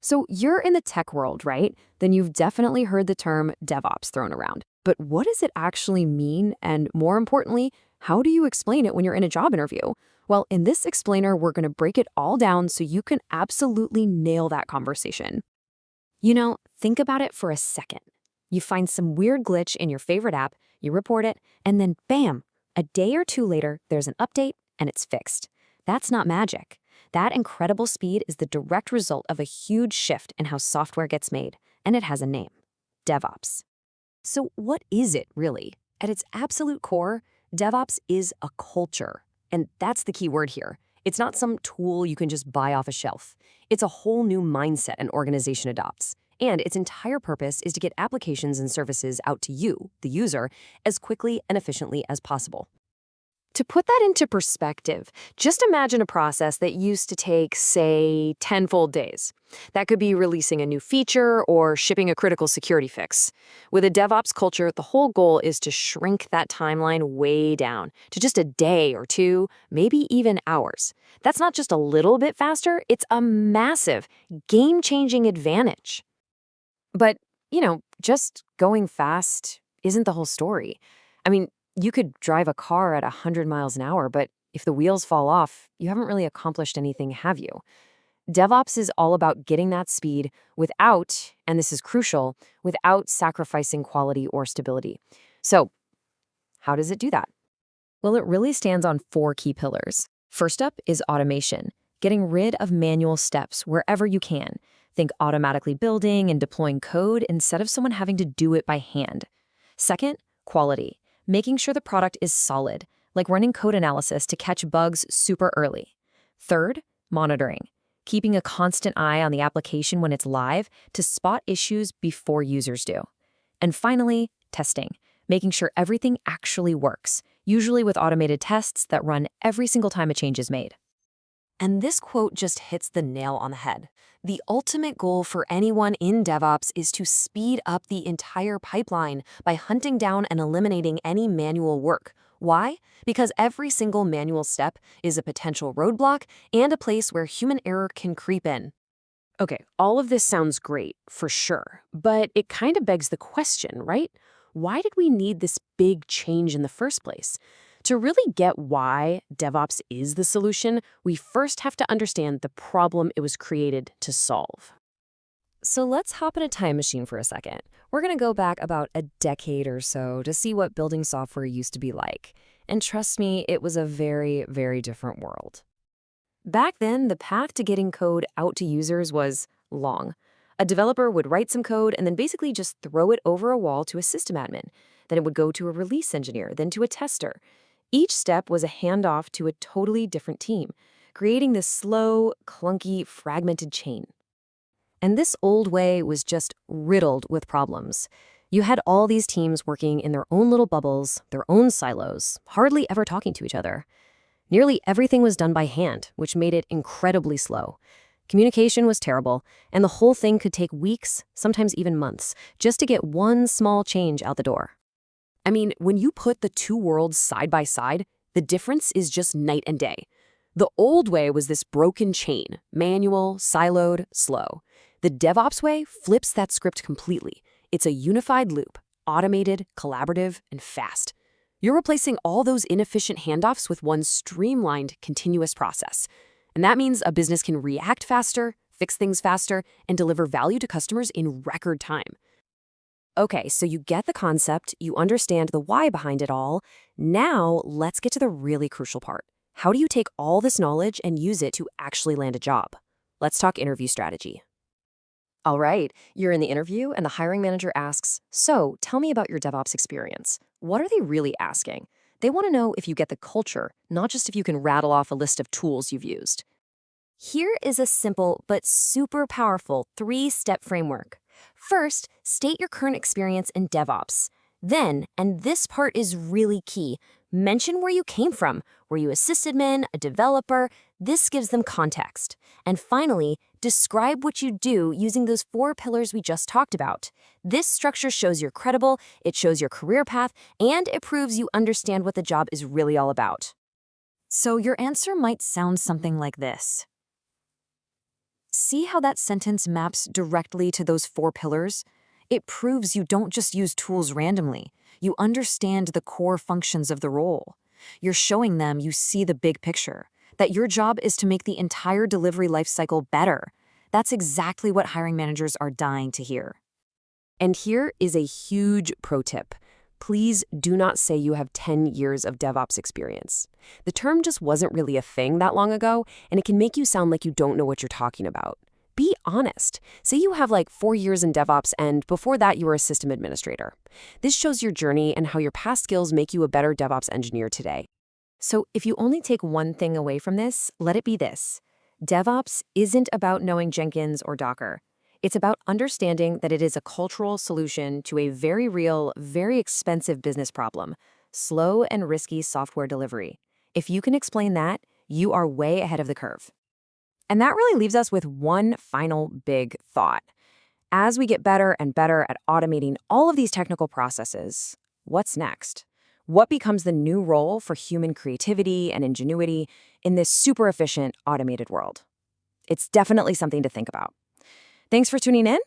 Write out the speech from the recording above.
So you're in the tech world, right? Then you've definitely heard the term DevOps thrown around. But what does it actually mean? And more importantly, how do you explain it when you're in a job interview? Well, in this explainer, we're going to break it all down so you can absolutely nail that conversation. Think about it for a second. You find some weird glitch in your favorite app, you report it, and then bam, a day or two later, there's an update and it's fixed. That's not magic. That incredible speed is the direct result of a huge shift in how software gets made, and it has a name: DevOps. So what is it really? At its absolute core, DevOps is a culture. And that's the key word here. It's not some tool you can just buy off a shelf. It's a whole new mindset an organization adopts. And its entire purpose is to get applications and services out to you, the user, as quickly and efficiently as possible. To put that into perspective, just imagine a process that used to take, say, 10 full days. That could be releasing a new feature or shipping a critical security fix. With a DevOps culture, the whole goal is to shrink that timeline way down to just a day or two, maybe even hours. That's not just a little bit faster, it's a massive, game-changing advantage. But, just going fast isn't the whole story. I mean, you could drive a car at 100 miles an hour, but if the wheels fall off, you haven't really accomplished anything, have you? DevOps is all about getting that speed without, and this is crucial, without sacrificing quality or stability. So, how does it do that? Well, it really stands on four key pillars. First up is automation, getting rid of manual steps wherever you can. Think automatically building and deploying code instead of someone having to do it by hand. Second, quality, making sure the product is solid, like running code analysis to catch bugs super early. Third, monitoring, keeping a constant eye on the application when it's live to spot issues before users do. And finally, testing, making sure everything actually works, usually with automated tests that run every single time a change is made. And this quote just hits the nail on the head. The ultimate goal for anyone in DevOps is to speed up the entire pipeline by hunting down and eliminating any manual work. Why? Because every single manual step is a potential roadblock and a place where human error can creep in. Okay, all of this sounds great, for sure, but it kind of begs the question, right? Why did we need this big change in the first place? To really get why DevOps is the solution, we first have to understand the problem it was created to solve. So let's hop in a time machine for a second. We're going to go back about a decade or so to see what building software used to be like. And trust me, it was a very, very different world. Back then, the path to getting code out to users was long. A developer would write some code and then basically just throw it over a wall to a system admin. Then it would go to a release engineer, then to a tester. Each step was a handoff to a totally different team, creating this slow, clunky, fragmented chain. And this old way was just riddled with problems. You had all these teams working in their own little bubbles, their own silos, hardly ever talking to each other. Nearly everything was done by hand, which made it incredibly slow. Communication was terrible, and the whole thing could take weeks, sometimes even months, just to get one small change out the door. I mean, when you put the two worlds side by side, the difference is just night and day. The old way was this broken chain, manual, siloed, slow. The DevOps way flips that script completely. It's a unified loop, automated, collaborative, and fast. You're replacing all those inefficient handoffs with one streamlined, continuous process. And that means a business can react faster, fix things faster, and deliver value to customers in record time. Okay, so you get the concept, you understand the why behind it all. Now, let's get to the really crucial part. How do you take all this knowledge and use it to actually land a job? Let's talk interview strategy. All right, you're in the interview and the hiring manager asks, "So, tell me about your DevOps experience." What are they really asking? They want to know if you get the culture, not just if you can rattle off a list of tools you've used. Here is a simple but super powerful 3-step framework. First, state your current experience in DevOps. Then, and this part is really key, mention where you came from. Were you a sysadmin, a developer? This gives them context. And finally, describe what you do using those 4 pillars we just talked about. This structure shows you're credible, it shows your career path, and it proves you understand what the job is really all about. So your answer might sound something like this. See how that sentence maps directly to those 4 pillars? It proves you don't just use tools randomly. You understand the core functions of the role. You're showing them you see the big picture, that your job is to make the entire delivery lifecycle better. That's exactly what hiring managers are dying to hear. And here is a huge pro tip. Please do not say you have 10 years of DevOps experience. The term just wasn't really a thing that long ago, and it can make you sound like you don't know what you're talking about. Be honest. Say you have like 4 years in DevOps and before that you were a system administrator. This shows your journey and how your past skills make you a better DevOps engineer today. So if you only take one thing away from this, let it be this. DevOps isn't about knowing Jenkins or Docker. It's about understanding that it is a cultural solution to a very real, very expensive business problem: slow and risky software delivery. If you can explain that, you are way ahead of the curve. And that really leaves us with one final big thought. As we get better and better at automating all of these technical processes, what's next? What becomes the new role for human creativity and ingenuity in this super efficient automated world? It's definitely something to think about. Thanks for tuning in.